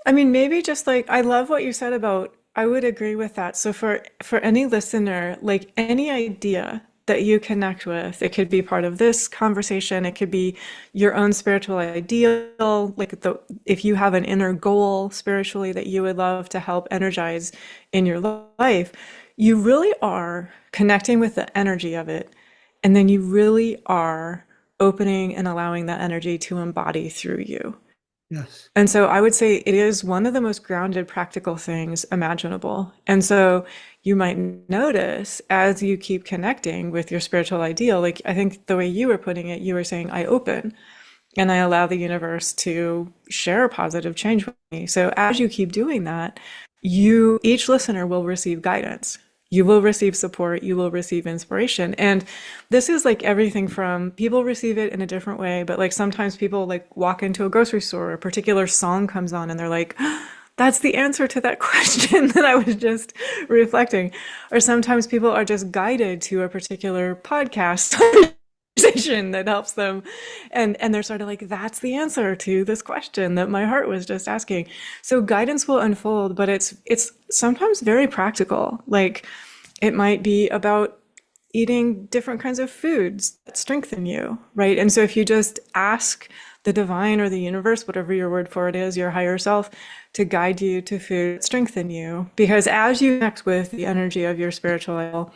I mean, maybe just like I love what you said about I would agree with that. So for any listener, like any idea that you connect with, it could be part of this conversation, it could be your own spiritual ideal, like the if you have an inner goal spiritually that you would love to help energize in your life, you really are connecting with the energy of it. And then you really are opening and allowing that energy to embody through you. Yes. And so I would say it is one of the most grounded, practical things imaginable. And so you might notice as you keep connecting with your spiritual ideal, like I think the way you were putting it, you were saying, I open and I allow the universe to share positive change with me. So as you keep doing that, each listener will receive guidance. You will receive support, you will receive inspiration. And this is like everything from people receive it in a different way, but like sometimes people like walk into a grocery store, a particular song comes on and they're like, that's the answer to that question that I was just reflecting. Or sometimes people are just guided to a particular podcast conversation that helps them and they're sort of like that's the answer to this question that my heart was just asking. So guidance will unfold, but it's sometimes very practical. Like it might be about eating different kinds of foods that strengthen you, right? And so if you just ask the divine or the universe, whatever your word for it is, your higher self, to guide you to food that strengthen you, because as you connect with the energy of your spiritual,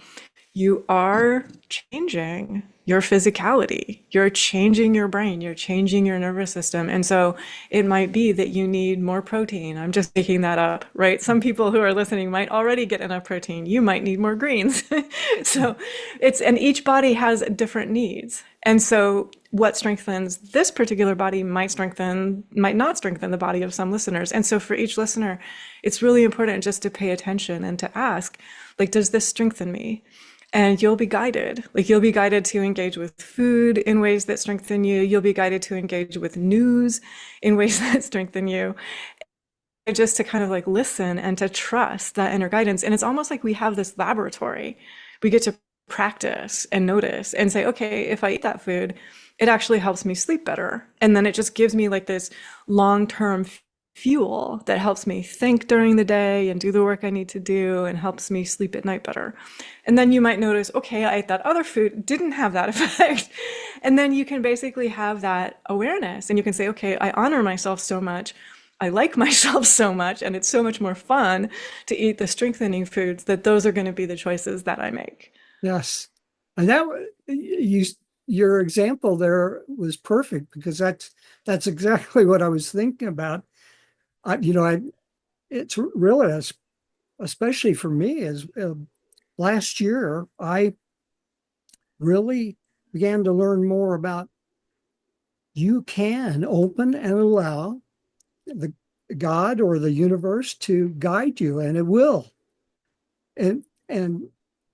you are changing your physicality. You're changing your brain. You're changing your nervous system. And so it might be that you need more protein. I'm just making that up, right? Some people who are listening might already get enough protein. You might need more greens. So and each body has different needs. And so what strengthens this particular body might not strengthen the body of some listeners. And so for each listener, it's really important just to pay attention and to ask, like, does this strengthen me? And you'll be guided. Like you'll be guided to engage with food in ways that strengthen you. You'll be guided to engage with news in ways that strengthen you. And just to kind of like listen and to trust that inner guidance. And it's almost like we have this laboratory. We get to practice and notice and say, okay, if I eat that food, it actually helps me sleep better. And then it just gives me like this long-term fuel that helps me think during the day and do the work I need to do and helps me sleep at night better. And then you might notice, okay, I ate that other food, didn't have that effect. And then you can basically have that awareness and you can say, okay, I honor myself so much. I like myself so much, and it's so much more fun to eat the strengthening foods that those are going to be the choices that I make. Yes. And your example there was perfect because that's exactly what I was thinking about. It's really, especially for me, as last year, I really began to learn more about you can open and allow the God or the universe to guide you, and it will. And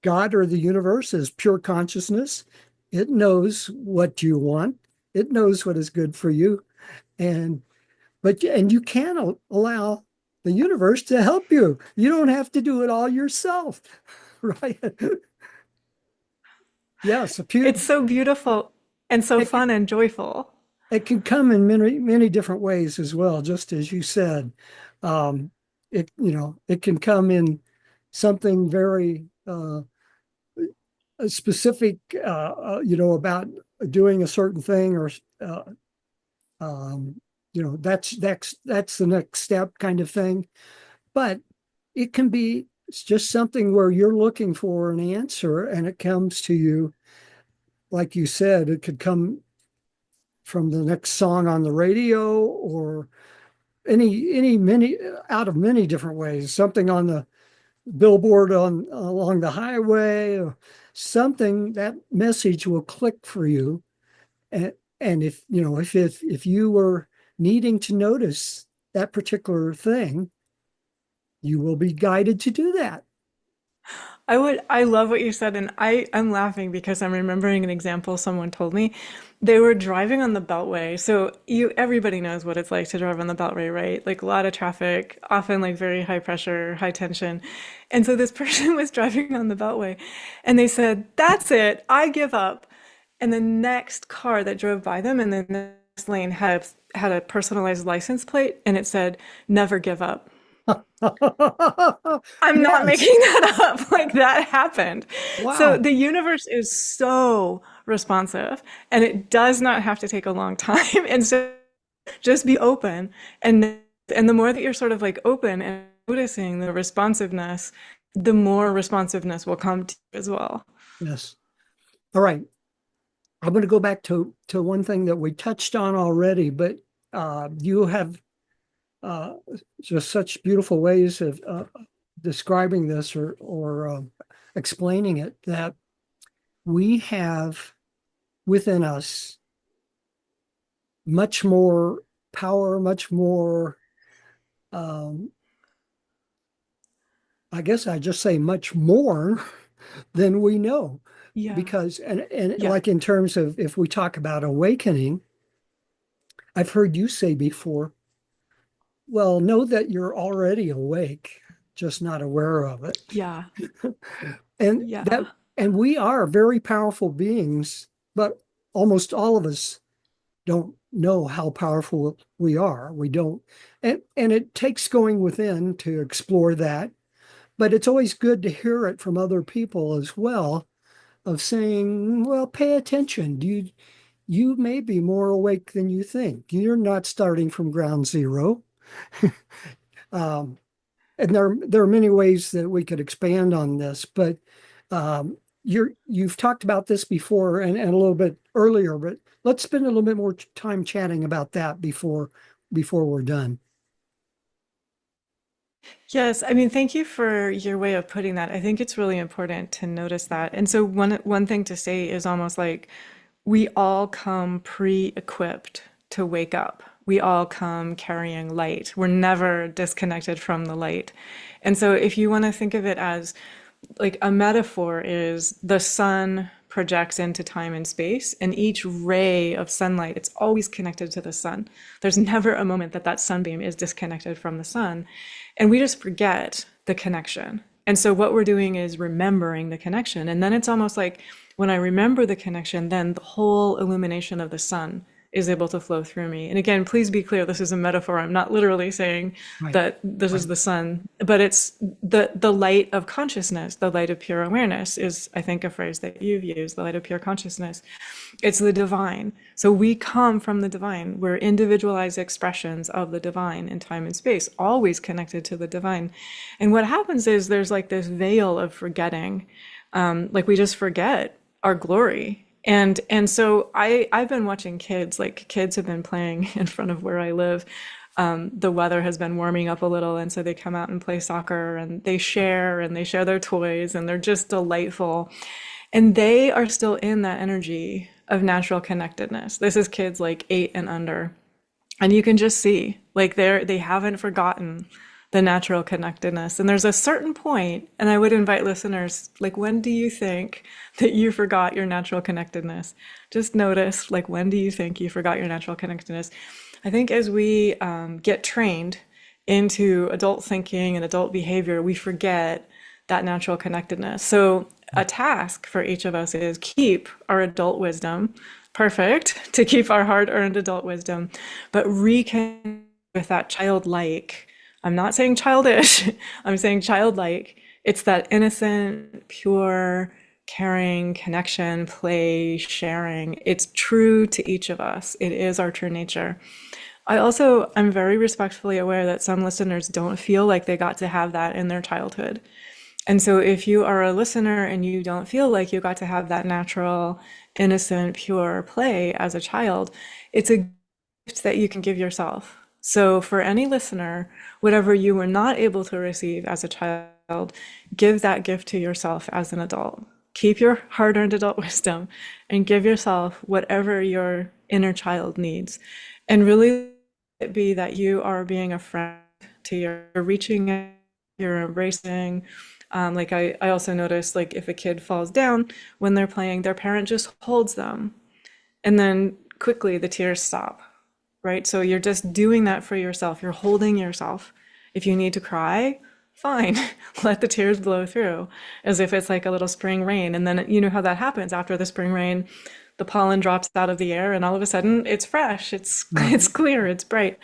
God or the universe is pure consciousness. It knows what you want. It knows what is good for you, and and you can allow the universe to help you. You don't have to do it all yourself, right? Yes, It's so beautiful and so it, fun and joyful. it can come in many different ways as well, just as you said. Um, it can come in something very specific, about doing a certain thing, or uh, that's the next step kind of thing. But it can be It's just something where you're looking for an answer and it comes to you. Like you said, it could come from the next song on the radio or many out of many different ways. Something on the billboard on along the highway or something, that message will click for you. And if you know if you were needing to notice that particular thing, you will be guided to do that. I love what you said, and I'm laughing because I'm remembering an example someone told me. They were driving on the Beltway. So everybody knows what it's like to drive on the Beltway, right? Like a lot of traffic, often like very high pressure, high tension. And so this person was driving on the Beltway and they said, "That's it, I give up." And the next car that drove by them in the next lane had a personalized license plate and it said, "Never give up." I'm not Yes. making that up. Like that happened. So Wow. the universe is so responsive and it does not have to take a long time. And so just be open and the more that you're sort of like open and noticing the responsiveness, the more responsiveness will come to you as well. Yes. All right. I'm going to go back to one thing that we touched on already, but you have uh, just such beautiful ways of describing this or explaining it that we have within us much more power, much more. Um, I guess I just say much more than we know, Yeah. because and Yeah. like in terms of if we talk about awakening, I've heard you say before, well, know that you're already awake, just not aware of it. Yeah. And that Yeah. and we are very powerful beings, but almost all of us don't know how powerful we are. We don't, and it takes going within to explore that, but it's always good to hear it from other people as well, of saying, well, pay attention. You may be more awake than you think. You're not starting from ground zero. Um, and there are many ways that we could expand on this, but you've talked about this before and a little bit earlier, but let's spend a little bit more time chatting about that before we're done. Yes, I mean, thank you for your way of putting that. I think it's really important to notice that. And so one thing to say is almost like we all come pre-equipped to wake up. We all come carrying light. We're never disconnected from the light. And so if you want to think of it as like a metaphor is the sun projects into time and space, and each ray of sunlight, it's always connected to the sun. There's never a moment that that sunbeam is disconnected from the sun. And we just forget the connection. And so what we're doing is remembering the connection. And then it's almost like when I remember the connection, then the whole illumination of the sun is able to flow through me. And again, please be clear, this is a metaphor. I'm not literally saying Right, that this is right. the sun, but it's the light of consciousness, the light of pure awareness is, I think, a phrase that you've used, the light of pure consciousness. It's the divine. So we come from the divine. We're individualized expressions of the divine in time and space, always connected to the divine. And what happens is there's like this veil of forgetting. Like we just forget our glory. And so I've been watching kids, like kids have been playing in front of where I live. The weather has been warming up a little, and so they come out and play soccer and they share their toys and they're just delightful. And they are still in that energy of natural connectedness. This is kids like 8 and under. And you can just see, like they haven't forgotten the natural connectedness. And there's a certain point, and I would invite listeners, like, when do you think that you forgot your natural connectedness? Just notice, like, when do you think you forgot your natural connectedness? I think as we get trained into adult thinking and adult behavior, we forget that natural connectedness. So a task for each of us is keep our adult wisdom, perfect, to keep our hard-earned adult wisdom, but reconnect with that childlike. I'm not saying childish, I'm saying childlike. It's that innocent, pure, caring connection, play, sharing. It's true to each of us. It is our true nature. I'm very respectfully aware that some listeners don't feel like they got to have that in their childhood. And so if you are a listener and you don't feel like you got to have that natural, innocent, pure play as a child, it's a gift that you can give yourself. So for any listener, whatever you were not able to receive as a child, give that gift to yourself as an adult. Keep your hard-earned adult wisdom and give yourself whatever your inner child needs. And really it be that you are being a friend to your reaching out, you're embracing. Like I also noticed, like if a kid falls down when they're playing, their parent just holds them, and then quickly the tears stop, right? So you're just doing that for yourself. You're holding yourself. If you need to cry, fine, let the tears blow through, as if it's like a little spring rain. And then you know how that happens after the spring rain, the pollen drops out of the air, and all of a sudden it's fresh, it's Right. it's clear, it's bright.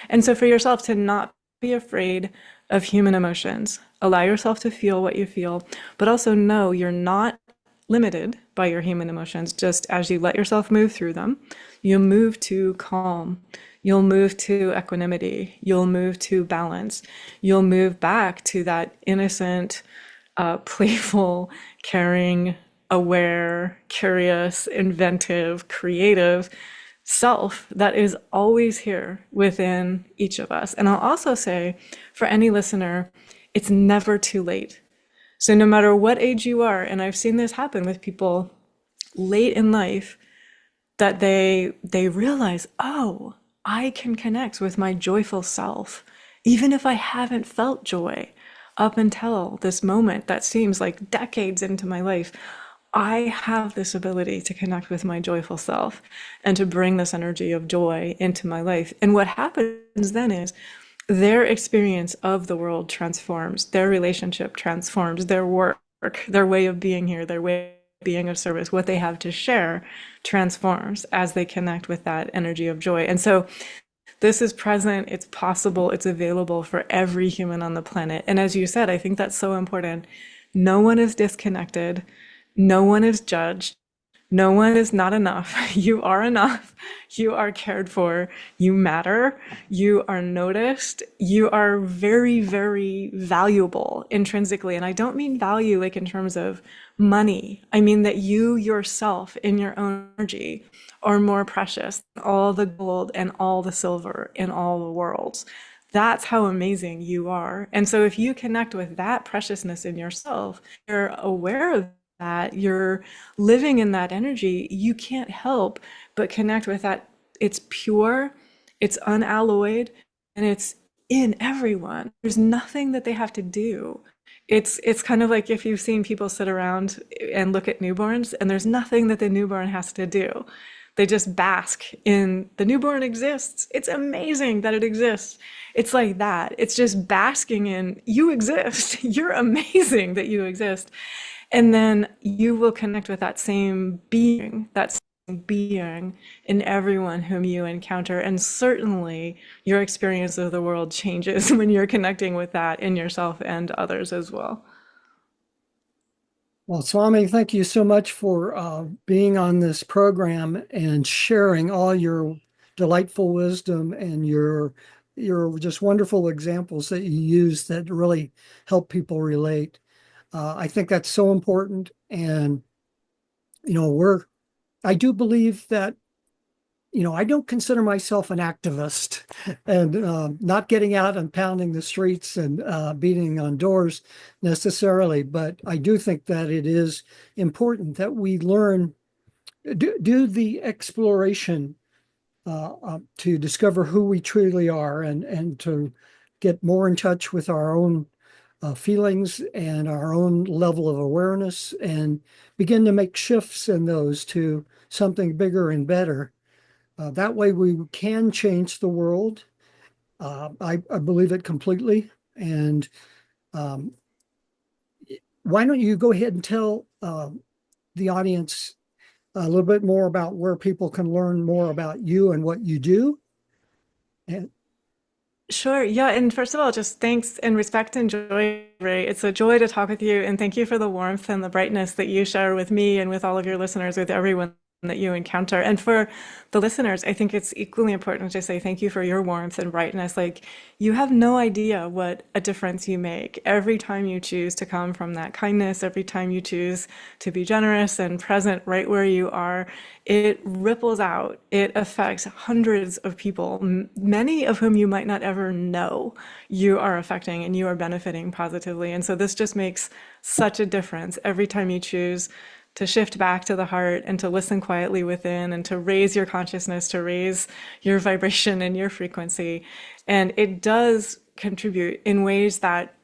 And so for yourself to not be afraid of human emotions, allow yourself to feel what you feel, but also know you're not limited by your human emotions. Just as you let yourself move through them, you'll move to calm, you'll move to equanimity, you'll move to balance, you'll move back to that innocent, playful, caring, aware, curious, inventive, creative self that is always here within each of us. And I'll also say for any listener, it's never too late. So no matter what age you are, and I've seen this happen with people late in life, that they realize, oh, I can connect with my joyful self, even if I haven't felt joy up until this moment that seems like decades into my life. I have this ability to connect with my joyful self and to bring this energy of joy into my life. And what happens then is their experience of the world transforms, their relationship transforms, their work, their way of being here, their way of being of service, what they have to share transforms as they connect with that energy of joy. And so this is present, it's possible, it's available for every human on the planet. And as you said, I think that's so important. No one is disconnected, no one is judged. No one is not enough. You are enough. You are cared for. You matter. You are noticed. You are very, very valuable intrinsically. And I don't mean value like in terms of money. I mean that you yourself in your own energy are more precious than all the gold and all the silver in all the worlds. That's how amazing you are. And so if you connect with that preciousness in yourself, you're aware of that, you're living in that energy, you can't help but connect with that. It's pure, it's unalloyed, and it's in everyone. There's nothing that they have to do. It's kind of like if you've seen people sit around and look at newborns, and there's nothing that the newborn has to do. They just bask in the newborn exists. It's amazing that it exists. It's like that. It's just basking in you exist. You're amazing that you exist. And then you will connect with that same being in everyone whom you encounter. And certainly your experience of the world changes when you're connecting with that in yourself and others as well. Well, Swami, thank you so much for being on this program and sharing all your delightful wisdom and your just wonderful examples that you use that really help people relate. I think that's so important, and I do believe that I don't consider myself an activist and not getting out and pounding the streets and beating on doors necessarily, but I do think that it is important that we learn, do the exploration to discover who we truly are and to get more in touch with our own feelings and our own level of awareness and begin to make shifts in those to something bigger and better. That way we can change the world. I believe it completely. And um, why don't you go ahead and tell the audience a little bit more about where people can learn more about you and what you do? And Sure. Yeah. And first of all, just thanks and respect and joy, Ray. It's a joy to talk with you. And thank you for the warmth and the brightness that you share with me and with all of your listeners, with everyone that you encounter. And for the listeners, I think it's equally important to say thank you for your warmth and brightness. Like, you have no idea what a difference you make every time you choose to come from that kindness, every time you choose to be generous and present right where you are. It ripples out. It affects hundreds of people, many of whom you might not ever know you are affecting and you are benefiting positively. And so this just makes such a difference every time you choose to shift back to the heart and to listen quietly within and to raise your consciousness, to raise your vibration and your frequency. And it does contribute in ways that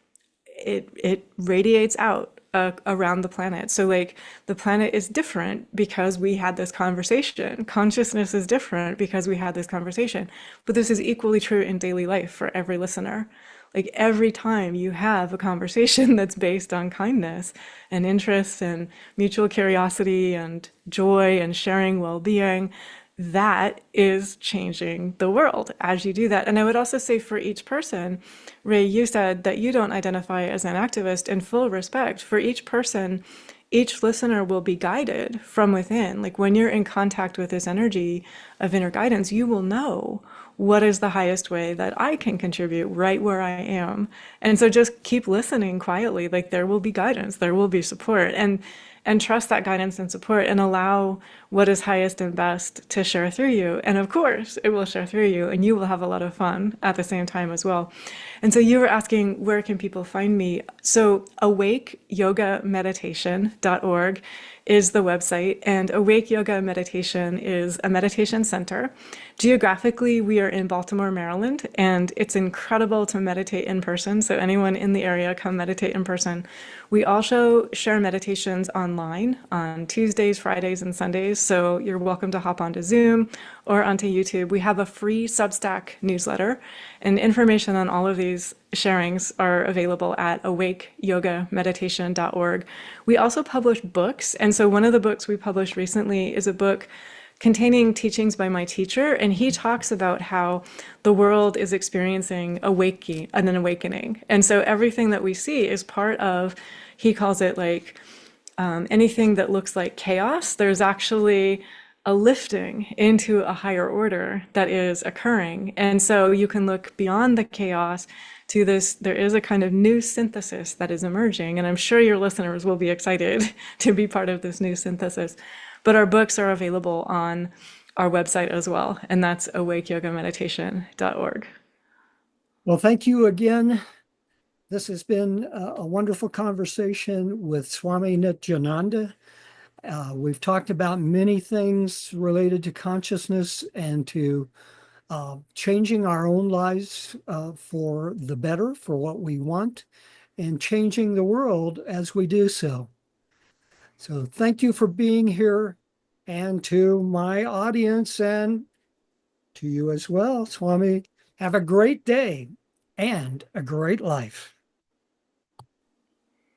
it radiates out around the planet. So like the planet is different because we had this conversation. Consciousness is different because we had this conversation. But this is equally true in daily life for every listener. Like every time you have a conversation that's based on kindness and interest and mutual curiosity and joy and sharing well-being, that is changing the world as you do that. And I would also say for each person, Ray, you said that you don't identify as an activist, in full respect. For each person, each listener will be guided from within. Like when you're in contact with this energy of inner guidance, you will know what is the highest way that I can contribute right where I am. And so just keep listening quietly. Like there will be guidance, there will be support, and trust that guidance and support and allow what is highest and best to share through you. And of course, it will share through you and you will have a lot of fun at the same time as well. And so you were asking, where can people find me? So awakeyogameditation.org is the website, and Awake Yoga Meditation is a meditation center. Geographically, we are in Baltimore, Maryland, and it's incredible to meditate in person. So anyone in the area, come meditate in person. We also share meditations online on Tuesdays, Fridays, and Sundays. So you're welcome to hop onto Zoom or onto YouTube. We have a free Substack newsletter, and information on all of these sharings are available at awakeyogameditation.org. We also publish books. And so one of the books we published recently is a book containing teachings by my teacher. And he talks about how the world is experiencing an awakening. And so everything that we see is part of, he calls it like anything that looks like chaos. There's actually a lifting into a higher order that is occurring. And so you can look beyond the chaos to this, there is a kind of new synthesis that is emerging. And I'm sure your listeners will be excited to be part of this new synthesis. But our books are available on our website as well. And that's awakeyogameditation.org. Well, thank you again. This has been a wonderful conversation with Swami Nityananda. We've talked about many things related to consciousness and to changing our own lives for the better, for what we want, and changing the world as we do so. So thank you for being here, and to my audience and to you as well, Swami. Have a great day and a great life.